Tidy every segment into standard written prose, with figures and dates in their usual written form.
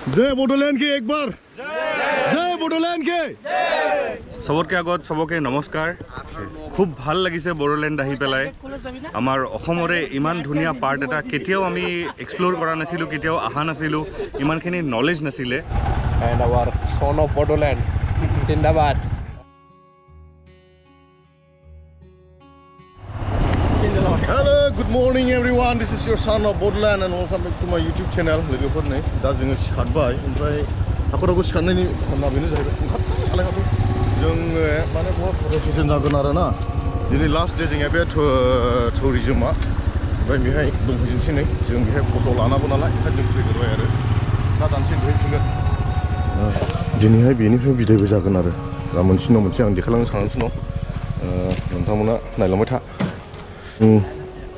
जय बोडोलैंड के एक बार जय बोडोलैंड के सबतके আগত सबके नमस्कार खूब ভাল লাগিছে बोडोलैंड আহি পেলাই আমাৰ অসমৰে ইমান ধুনীয়া পাৰ্ট এটা কেতিয়াও আমি এক্সপ্লোৰ কৰা নাছিলো কেতিয়াও আহা নাছিলো ইমানখিনি নলেজ নাছিলে and our son of Bodoland Zindabad. Hello, good morning everyone. This is your son of Bodoland and welcome back to my YouTube channel. लोगोफोर नै दा जोङो सिखारबाय ओमफ्राय हाखरावबो सिखारनायनि खारना बेनो जाहैबाय ओंखारबाय सालायखाबो जों माने बहुत फट' सेसन जागोन आरो ना दिनै लास्ट डे जोंनिया बे टुरिजमा ओमफ्राय बेहाय दंफैजोबसै नै जों बेहाय फट' लानांगौ नालाय ओंखायनो जों फैग्रोबाय आरो दा दानसै बेहाय फैगोन दिनैहाय बेनिफ्राय बिदायबो जागोन आरो दा मोनसे उनाव मोनसे आं देखायलांनो सानगासिनो दं नोंथांमोना नायलांबाय था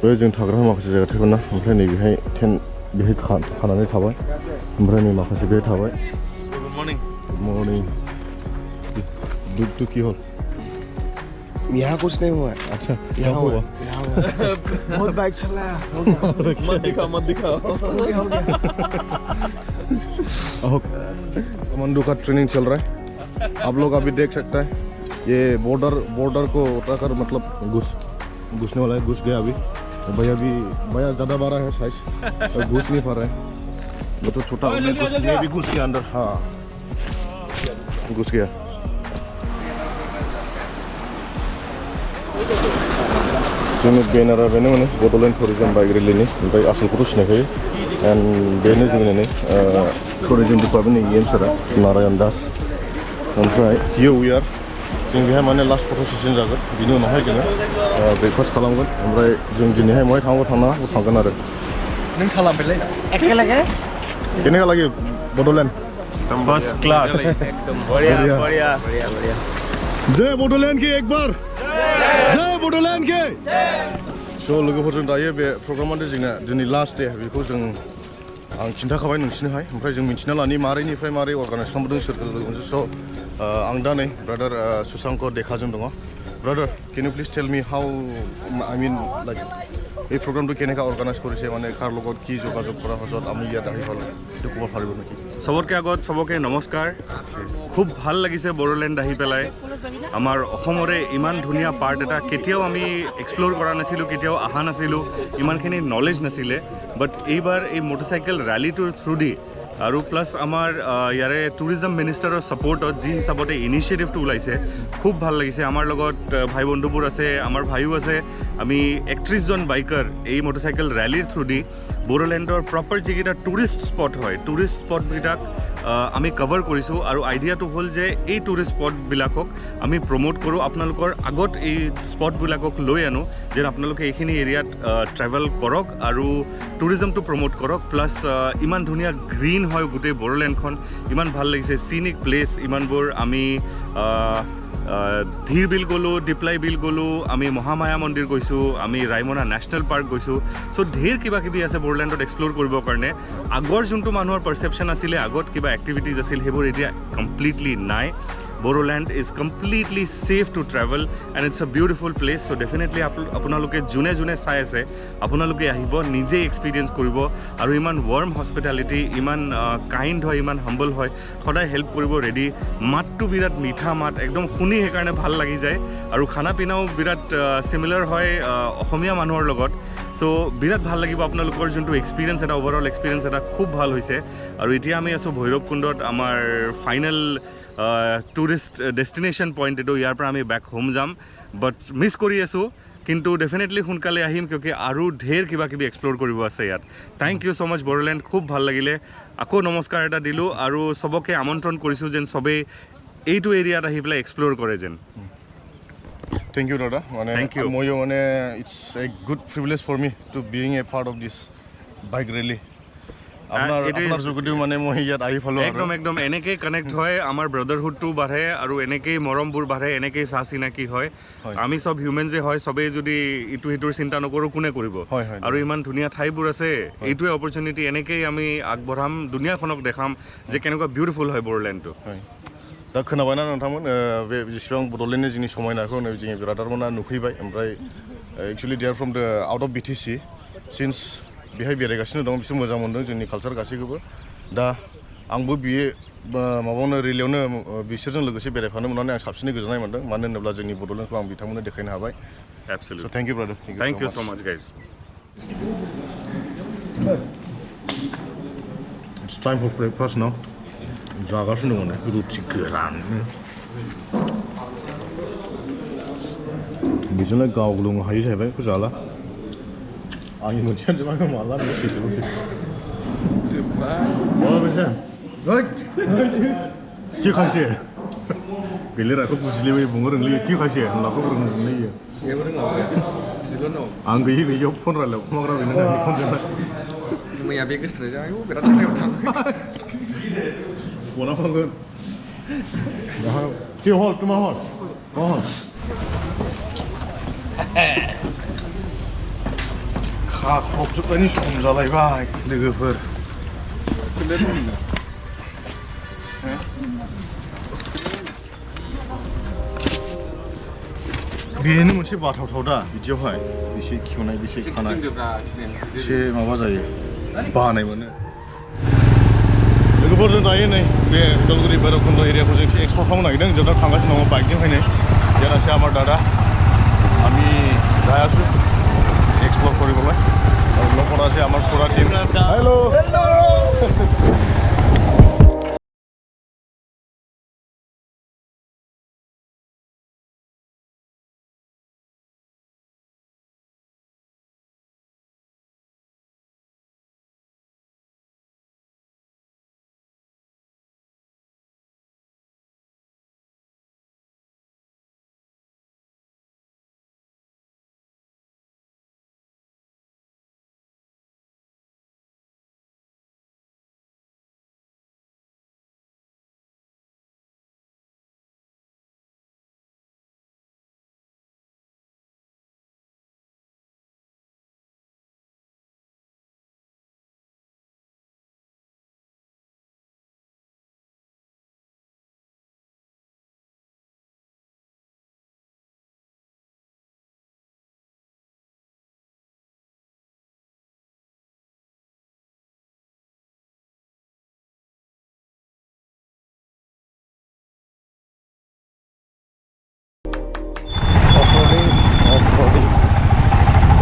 बे जों थाग्रा माखासे जायगा थागोन ना ओमफ्राय नै बेहाय टेन्ट बेहाय खानानै थाबाय ओमफ्राय नै माखासे बेहाय थाबाय गुड मर्निं तू की हॉल यहाँ कुछ नहीं हुआ है। अच्छा यहाँ हुआ बहुत बाइक चला मत दिखाओ कमांडो का ट्रेनिंग चल रहा है आप लोग अभी देख सकते हैं ये बॉर्डर को उठाकर मतलब घुसने वाला है घुस गया अभी भैया ज़्यादा बड़ा है साइज और घुस नहीं पा रहा है वो तो छोटा मैं भी घुस गया अंदर हाँ घुस गया जोंनि बेनारा बेनो माने बड'लेण्ड टुरिजम बाइक रेलिनि ओमफ्राय आसलखौथ' सिनायखायो एन्ड बेनो जोंनि नै टुरिजम डिपार्टमेन्टनि EM सारा नारायण दास ओमफ्राय हियर वी आर जों बेहाय माने लास्ट फट' सेसन जागोन बिनि उनावहाय जोङो ब्रेकफास्ट खालामगोन ओमफ्राय जों दिनैहाय बहाय थांनांगौ थांगोन आरो नों खालामबायलाय एखेलागे केनेका लागि बड'लेण्ड फर्स्ट क्लास एकदम बढ़िया जय बोडोलैंड के एक बार जय बोडोलैंड के स' लोगोफोरजों दायो बे प्रग्रामा जोंना दिनै लास्ट डे बेखौ जों आं खिन्थाखाबाय नोंसिनोहाय ओमफ्राय जों मिन्थिना लानि मारैनिफ्राय मारै अर्गानाइज खालामदों सोरखौ लोगो मोनसे स' आं दा नै ब्रादार सुशांक देखाजों दङ brother kennel you please tell me how I mean like এই প্ৰগ্ৰামটো কেনেকৈ অৰ্গানাইজ কৰিছে মানে কাৰ লগত কি যোগাযোগ কৰাৰ পাছত আমি ইয়াত আহি পালোঁ সেইটো ক'ব পাৰিব নেকি सबतके আগত सबके नमस्कार खूब ভাল লাগিছে बोडोलैंड আহি পেলাই আমাৰ অসমৰে ইমান ধুনীয়া পাৰ্ট এটা কেতিয়াও আমি এক্সপ্লোৰ কৰা নাছিলো কেতিয়াও আহা নাছিলো ইমানখিনি নলেজ নাছিলে বাট এইবাৰ এই মটৰচাইকেল ৰেলীটোৰ থ্ৰুদি আৰু প্লাছ আমাৰ ইয়াৰে টুৰিজম মিনিষ্টাৰৰ ছাপোৰ্টত যি হিচাপতে ইনিচিয়েটিভটো ওলাইছে খুব ভাল লাগিছে আমাৰ লগত ভাই বন্ধুবোৰ আছে আমাৰ ভাইও আছে আমি 31জন বাইকাৰ এই মটৰচাইকেল ৰেলীৰ থ্ৰুদি बोडोलैंडर प्रपर जिकेटा टूरिस्ट स्पट है टूरिस्ट स्पटबिलक आमी कवर करिसो और आइडियाটো हल जे এই टूरिस्ट स्पटबिलকক आमी प्रमोट करूँ आपनालोकर आगत এই स्पटबिलকক লৈ আনো যে আপোনালোকে এইখিনি এৰিয়াত ট্ৰেভেল কৰক আৰু টুৰিজমটো প্ৰমোট কৰক প্লাছ ইমান ধুনীয়া গ্ৰীণ হয় গোটেই बोडोलैंडখন ইমান ভাল লাগিছে সিনিক প্লেস ইমানবোৰ আমি धीर बिल गलो डिप्लाई बिल गलो आमी महामाया मंदिर गईसो आमी रायमना नेशनल पार्क गईसो सो ढेर किबा किबि आछे बोडोलैंडत एक्सप्लोर करिबर कारणे आगर जोंटो मानुहर परसेप्शन आसिले आगत किबा एक्टिविटीज आसिल हेबोर एटिया कमप्लिटली नाइ Bodoland is completely safe to travel and it's a beautiful place so definitely आपनालोके जोने जोने चाइ आछे आपनालोके आहिब निजे एक्सपिरियेन्स करिब आरो इमान वार्म हस्पिटालिटी इमान काइंड হয় इमान हम्बल হয় সদায় হেল্প কৰিব ৰেডি মাতটো বিৰাট মিঠা মাত একদম শুনি সেইকাৰণে ভাল লাগি যায় আৰু খানা পিনাও বিৰাট সিমিলাৰ হয় অসমীয়া মানুহৰ লগত সো বিৰাট ভাল লাগিব আপোনালোকৰ যোনটো এক্সপিৰিয়েন্স এটা ওভাৰঅল এক্সপিৰিয়েন্স এটা খুব ভাল হৈছে আৰু এতিয়া আমি আছো ভৈৰৱকুণ্ডত আমাৰ ফাইনেল टूरिस्ट डेस्टिनेशन पॉइंट एटो यार पर आमी बैक होम जाम बट मिस करी आसो किन्तु डेफिनेटली सोनकाले आहिम क्योंकि आरो ढेर किबा किबि एक्सप्लोर करिब आछे यात thank you so much Bodoland खूब ভাল লাগিলে আকৌ নমস্কাৰ এটা দিলো আৰু সবকে আমন্ত্ৰণ কৰিছো যেন সবে এইটো এৰিয়াত আহি পেলাই এক্সপ্লোৰ কৰে যেন Thank you, Dada. Thank you. It's a good privilege for me to being a part of this bike rally. আপনার যোগেদি মানে মই ইয়াত আহি ফলো একদম এনেকে কানেক্ট হয় আমাৰ ব্ৰাদাৰহুডটো বাঢ়ে আৰু এনেকে মৰমবোৰ বাঢ়ে এনেকে সাচিনাকি হয় আমি সব হিউম্যান যে হয় সবে যদি ইটো হিটোৰ চিন্তা নকৰো কোনে কৰিব আৰু ইমান ধুনীয়া ঠাইবোৰ আছে এইটোৱে অপৰচুনিটি এনেকে আমি আগবঢ়াম দুনিয়াখনক দেখাম যে কেনেকুৱা বিউটিফুল হয় बोडोलैंडটো दा खोनाबायना नोंथांमोन बे जेसेबां बड'लेण्डनि जोंनि समायनाखौ नै जोंनि ब्रादारमोना नुफैबाय ओमफ्राय एक्चुअली दे आर फ्रम द आउट अफ BTC सिन्स बेहाय बेरायगासिनो दं बिसोर मोजां मोनदों जोंनि कालचार गासैखौबो दा आंबो बियो माबायावनो रिलियावनो बिसोरजों लोगोसे बेरायफानो मोननानै आं साबसिनै गोजोननाय मोन्दों मानो होनोब्ला जोंनि बड'लेण्डखौ आं बिथांमोननो देखायनो हाबाय Absolutely. So thank you brother Thank you so much guys. It's time for breakfast now जागासिनो दङ ना रुटि गोराननो बेजोंलाय गावग्लुंनो हायो जाहैबाय बेखौ जाला आंनि मोनसेयानो जोबबाय माला बेसेसोल'सै मा बेसे কি খাইছে गेलेराखौ बुजिलायबाय बुंनो रोंलियो কি खाইছে होनलाखौ रोंलियो आं गैयै गैयैयाव फन रायलायाव खमाग्रा बेनो गावनि फनजोंलाय मैया बे गोसोथोनाय जायो बिराद जायगायाव थाङो बना फांगोन कि हल तुमा हल हल खाख्रबजोबनायनि सम जालायबाय लोगोफोर बेनो मोनसे बाथावथाव दा बिदियावहाय एसे खेवनाय एसे खानाय एसे माबा जायो बानाय मोनो लोगोफोरजों दायो नै बे उदालगुरि भैरबकुन्द एरियाखौ जों एसे एक्सप्लर खालामनो नागिरदों जों दा थांगासिनो दङ बाइकजोंहायनो जेरासे आमार दादा আমি যাই আছো এক্সপ্ল'ৰ কৰিবলৈ আৰু লগত আছে আমাৰ পুৰা team hello'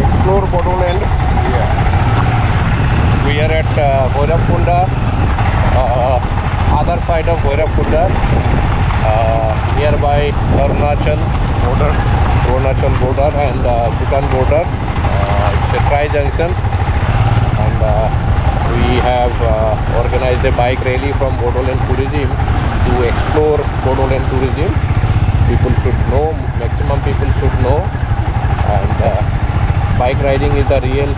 Explore Bodoland. Yeah. We are at Bhairavkunda, other side of Bhairavkunda, nearby Arunachal border and Bhutan border. It's a tri-junction, and we have organized a bike rally from Bodoland Tourism to explore Bodoland Tourism. People should know, maximum people should know, and bike riding is a real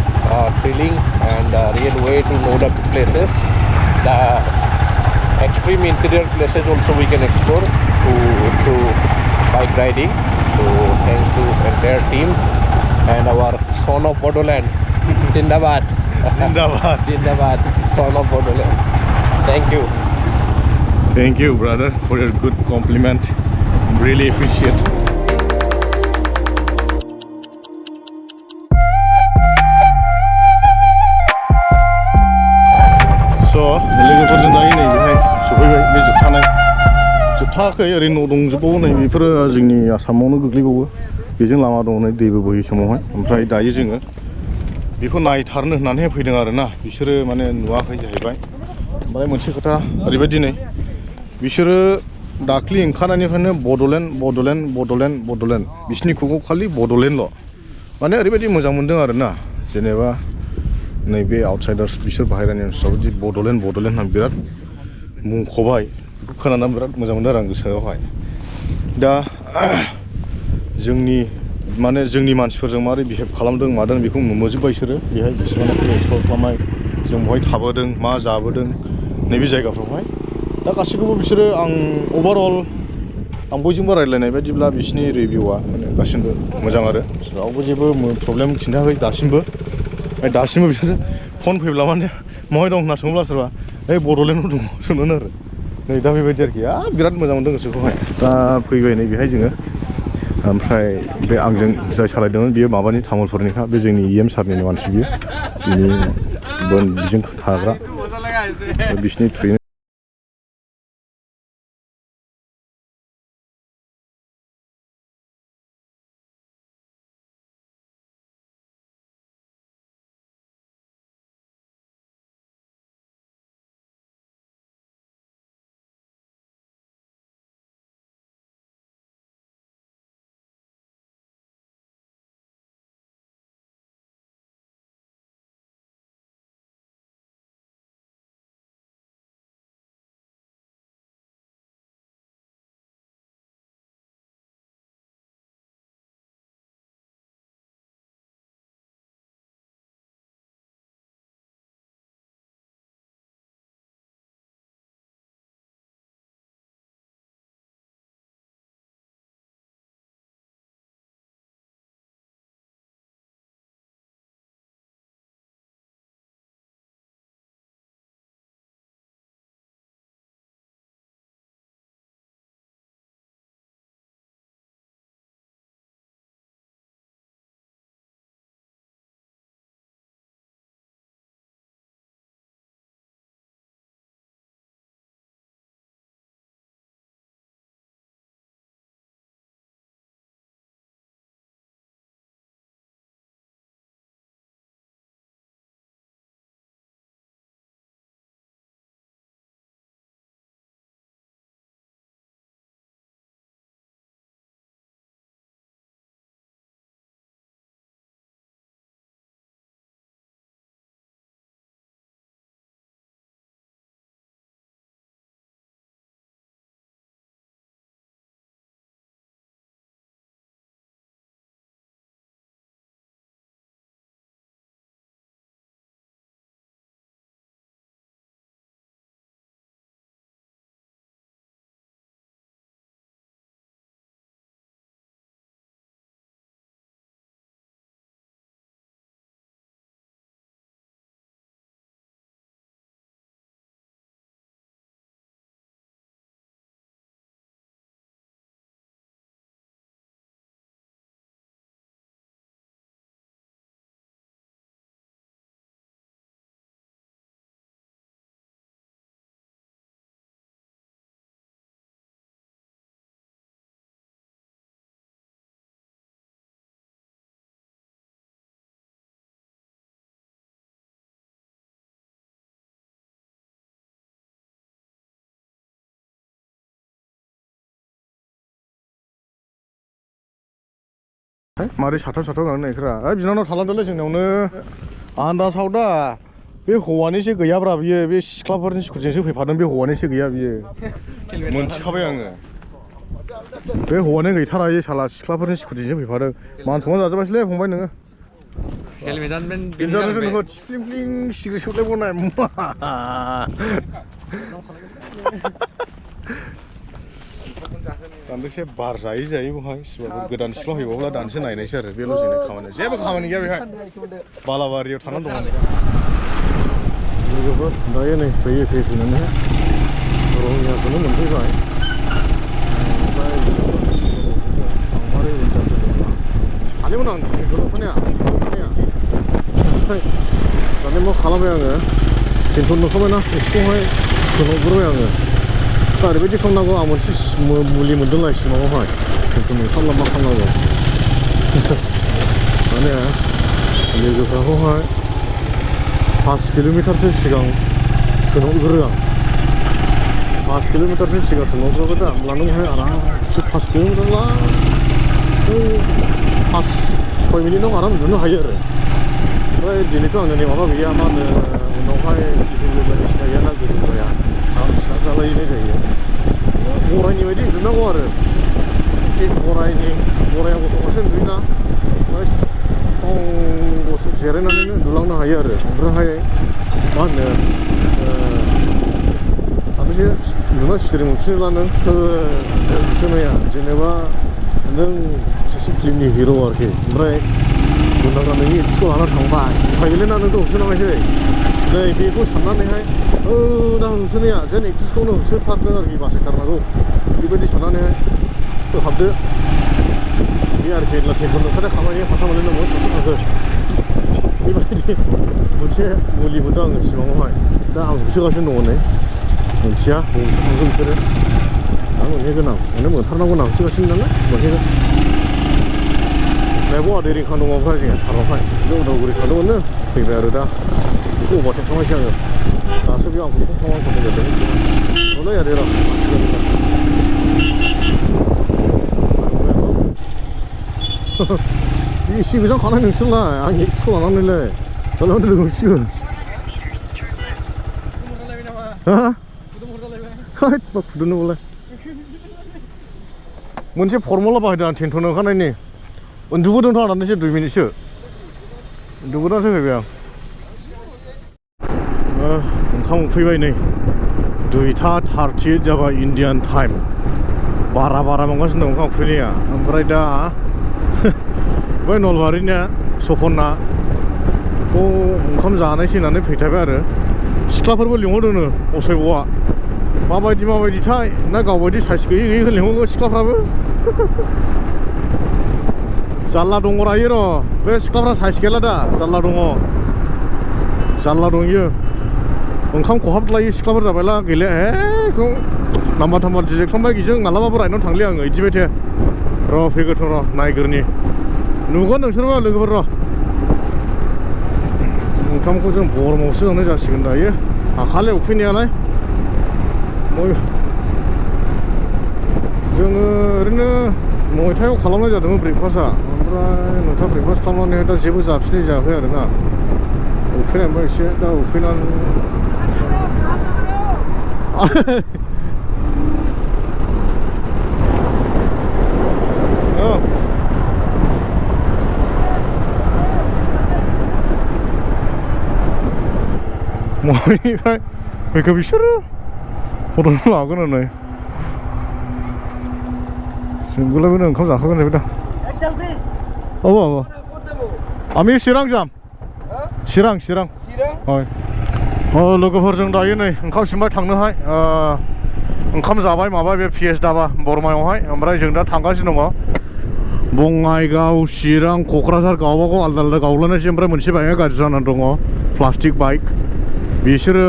thrilling and real way to know the places. The extreme interior places also we can explore through bike riding. So thanks to entire team and our son of Bodoland, Zindabad. Zindabad. Zindabad, son of Bodoland. Thank you. Thank you brother for your good compliment. Really appreciate. So, लोगोफोरजों दायो नै बेहाय सफैबाय बे जोबथाखै ओरै न' दंजोबावो नै बेफोरो जोंनि आसामावनो गोग्लैबावो बेजों लामा दङ नै दैबो बोहै समावहाय ओमफ्राय दायो जोङो बेखौ नायथारनो होननानै फैदों आरोना बिसोरो माने नुवाखै जाहैबाय ओमफ्राय मोनसे खोथा ओरैबायदि नै बिसोरो दाख्लि ओंखारनायनिफ्रायनो बड'लेण्ड बिसिनि खुगायाव खालि बड'लेण्डल' माने ओरैबायदि मोजां मोनदों आरोना जेनेबा नैबे आउटसाइडार्स बिसोर बाहेरानि मानसिफ्राबो दि बड'लेण्ड होनना बिराद मुंख'बाय बेखौ खोनानानै बिराद मोजां मोनदों आरो आं गोसोआवहाय दा जोंनि मानसिफोरजों मारै बिहेभ खालामदों मादों बेखौ नुजोब्बाय बिसोरो बेहाय जेसेबांनाखि एक्सप्ल'र खालामनाय जों बहाय थाबोदों मा जाबोदों नैबे जायगाफ्रावहाय दा गासैखौबो बिसोरो आं अभारअल आं बयजोंबो रायज्लायनाय बायदिब्ला बिसोरनि रिभिउआ माने गासिबो मोजां आरो रावबो जेबो प्रब्लेम खिन्थायाखै दासिमबो बिसोरो फन फैब्ला माने महाय दं होनना सोङोब्ला सोरबा ओइ बड'लेण्डआव दङ सोंनो आरो नै दा बेबायदि आरोखि बिराद मोजां मोनदों गोसोखौहाय दा फैबाय नै बेहाय जोङो ओमफ्राय बे आंजों जाय सालायदोंमोन बियो माबानि तामुलपुरनिखा बे जोंनि EM सारनिनो मानसि बियो बिजों थाग्रा बिसिनि थ्रुयैनो मारै साथाव साथाव गानो नायखोरा बिनानाव थालांदोंलै जोंनियावनो आन्दासाव दा बे हौवानिसो गैयाब्रा बियो बे सिख्लाफोरनि स्कुटिजोंसो फैफादों बे हौवानिसो गैया बियो मोनथिखाबाय आङो बे हौवानि गैथारा इयो साला सिख्लाफोरनि स्कुटिजोंसो फैफादों मान सनमान जाजोबासैलै फंबाय नोङो बिनजानो नोंखौ थिफ्लिं फ्लिं सिग्रेट सोबलायबावनाय दानदोंसे बार जायै जायै बहाय सिबाबो गोदान सिख्ला फैबावब्ला दानसे नायनायसै आरो बेल' जोंनि खामानिया जेबो खामानि गैया बेहाय बालाबारियाव थानानै दङ लोगोफोर दायो नै फैयै फैनानै रङियाखौनो मोनफैबाय हालिमोन आं खोनाया दानि मा खालामबाय आङो टेनसन नुखाबायना एसेखौहाय सोंहरग्रोबाय आङो दा ओरैबायदि खालामनांगौ आं मोनसे मुलि मोनदोंलाय सिमाङावहाय टेनसन नंखाब्ला मा खालामनांगौ माने लोगोफ्राखौहाय 5 किल'मिटारसो सिगां सोंहरग्रो आं 5 किल'मिटारसो सिगां सोंहरग्रोबाय दा होमब्ला नोंहाय आरामसे 5 किल'मिटार ला 5-6 मिनिटाव आराम उन्दुनो हायो आरो ओमफ्राय दिनैथ' आंनो माबा गैया मा होनो उनावहाय गिदिर बायदिसिना गैया ना गोजौ जाया आं सिना जालायनाय जायो गरायनि बायदि उन्दुनांगौ आरो गराया गथ'खासो उन्दुयोना ओमफ्राय जिरायनानैनो उन्दुलांनो हायो आरो ओमफ्रायहाय मा होनो आमफ्रायसो उन्दुना सिरि मोनफिनोब्ला नों सोनाया जेनेबा नों सासे फिल्मनि हिर' आरोखि ओमफ्राय गुन्दाग्रा नोंनि एक्ट्रिसखौ लाना थांबाय उफायगैलैना नोंथ' होसोनाङासै नै बेखौ साननानैहाय दा होसोनाया जेन एक्ट्रिसखौनो होसोथारदों आरोखि बासायथारनांगौ बेबायदि साननानैहाय होहाबदो बे आरोखि टेनसन ओंखारनाय खामानि फाथा मोनलायनांगौ थाखो बेबायदि मोनसे मुलि मोनदों आङो सिमाङावहाय दा आं होसोगासिनो दङ नै मोनथिया बबेथिं थांगोन बिसोरो आं मोनहैगोन आं माने मोनथारनांगौ आं होसोगासिनो नालाय मोनहैगोन नायबाव आदै रिंखां दङ ओमफ्राय जोंहा थारावहाय बे उदालगुरि थांदोंमोननो फैबाय आरो दा बेखौ अबाथाय थांबायसै आङो दासो बेयाव आंखौ फन खालामनानै जादों हनै आदै र' एसे गोजान खानाय नोंसोरलाय आं एक्ट्रिसखौ लानानैलाय दालाय लोगो मोनसिगोन मा फुदुंनोबोलाय मोनसे फर्मुला बाहायदों आं टेनसन ओंखारनायनि उन्दुबोदोंथ' आं दाननोसो 2 मिनिटसो उन्दुबोनासो फैबाय आं ओंखाम उखैबाय नै 2:38 जाबाय इन्डियान टाइम बारा मोनगासिनो दं ओंखाम उखैनाया ओमफ्राय दा बै नलबारिनिया सपना खौ ओंखाम जानायसै होननानै फैथायबाय आरो सिख्लाफोरबो लिंहरदोंनो असयब'आ माबायदिथाय ना गावबायदि साइस गैयै लिंहरो सिख्लाफ्राबो जारला दङ रायो र' बे सिख्लाफ्रा साइस गैला दा जारला दङ इयो ओंखाम खहाबलायो सिख्लाफोर जाबायला गैला बेखौ नाम्बार डिजेक्ट खालामबाय गिजों मालाबाबो रायनाव थांलि आङो बिदिबाय थाया र' फैगोरथ' र' नायगोरनि नुगोन नोंसोरबो लोगोफोर र' ओंखामखौ जों गरमावसो जानाय जासिगोन दायो हाखाले उखैनायालाय जोङो ओरैनो 9टायाव खालामनाय जादोंमोन ब्रेकफास्टआ ओमफ्राय 9टा ब्रेकफास्ट खालामनानै दा जेबो जाफिननाय जायाखै आरोना उखैनाय ओमफ्राय एसे दा उखैनानै बहायनिफ्राय फैखो बिसोरो फट' लागोन होननाय जोंबोलाय बेनो ओंखाम जाखागोन जाहैबाय दा आमी चिरां जाम चिरां हय लोगोफोरजों दायो नै ओंखाम सिमबाय थांनोहाय ओंखाम जाबाय माबाय बे पिएस दाबा बरमायावहाय ओमफ्राय जों दा थांगासिनो दङ बङाइगाव चिरां क'क्राझार गावबागाव आलदा गावलायनायसै ओमफ्राय मोनसे बाइकआ गाज्रि जानानै दङ प्लास्टिक बाइक बिसोरो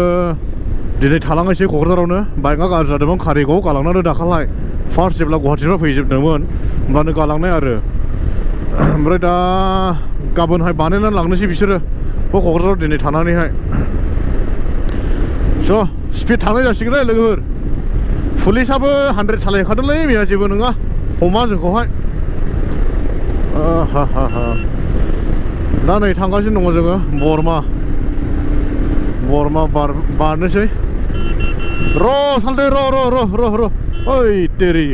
दिनै थालाङासै क'क्राझारावनो बाइकआ गाज्रि जादोंमोन कारिगाव गालांनानै दाखालाय फार्स्ट जेब्ला गुवाहाटिनिफ्राय फैजोबदोंमोन होमब्लानो गालांनाय आरो ओमफ्राय दा गाबोनहाय बानायनानै लांनोसै बिसोरो बे क'क्राझाराव दिनै थानानैहाय स' स्पिड थांनाय जासिगोन लोगोफोर पुलिसाबो 100 सालायखादोंलै बेहा जेबो नङा हमा जोंखौहाय दा नै थांगासिनो दङ जोङो बरमा बारनोसै र' सालथे र' ओइ तेरि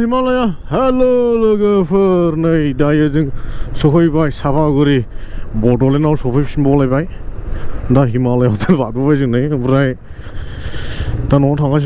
हिमालया हेल' लोगोफोर नै दायो जों सफैबाय सापागुरि बड'लेण्डआव सफैफिनबावलायबाय दा हिमालय हटेल बारबोबाय जों नै ओमफ्राय दा न'आव थांगासिनो